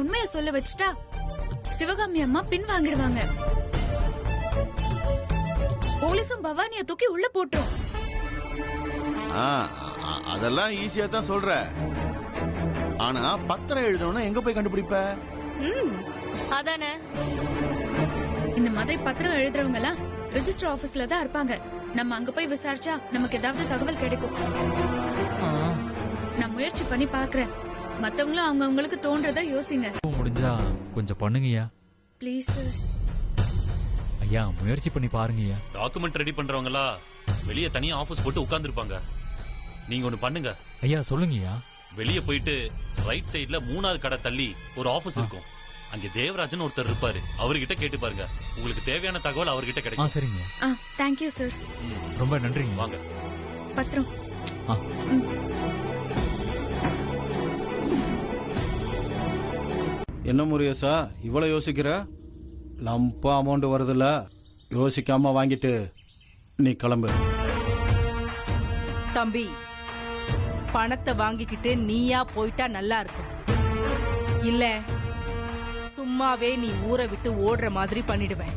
உண்மையை சொல்ல வச்சுட்டா சிவகாமி அம்மா பின் வாங்கிடுவாங்க. போலீஸும் பவானிய தூக்கி உள்ள போட்டுரும். அதெல்லாம் ஈஸியா தான் சொல்ற. ஆனா பத்திரம் எழுதணும்னா எங்க போய் கண்டுபிடிப்ப? அதானே. இந்த மாதிரி பத்திரம் எழுதுறவங்க எல்லாம் ரெஜிஸ்டர் ஆபீஸ்ல தான் இருப்பாங்க. நம்ம அங்க போய் விசாரிச்சா நமக்கு ஏதாவது தகவல் கிடைக்கும். நான் முயற்சி பண்ணி பாக்குறேன். மத்தவங்களும் அவங்களுக்கு தோன்றத யோசிங்க. முடிஞ்சா கொஞ்சம் பண்ணுங்கய்யா. Please sir. ஐயா முயற்சி பண்ணி பாருங்கய்யா. டாக்குமெண்ட் ரெடி பண்றவங்களா வெளியே தனியா ஆபீஸ் போட்டு உட்கார்ந்துருப்பாங்க. நீங்க ஒண்ணு பண்ணுங்க. ஐயா சொல்லுங்கய்யா. வெளியே போயிட்டு ரைட் சைடுல 3வது கடை தள்ளி ஒரு ஆபீஸ் இருக்கும். அங்க தேவராஜன் ஒருத்தர் இருப்பாரு. அவர்கிட்ட கேட்டு பாருங்க. உங்களுக்கு தேவையான தகவல் அவர்கிட்ட கிடைக்கும். சரிங்க. Thank you sir. ரொம்ப நன்றிங்க. வாங்க. பத்திரம். என்ன முருகேசா இவ்வளவு யோசிக்கிற? லம்பா அமௌண்ட் வருதுல்ல, யோசிக்காம வாங்கிட்டு நீ கிளம்பு. தம்பி, பணத்தை வாங்கிக்கிட்டு நீயா போயிட்டா நல்லா இருக்கும். இல்ல சும்மாவே நீ ஊரை விட்டு ஓடுற மாதிரி பண்ணிடுவேன்.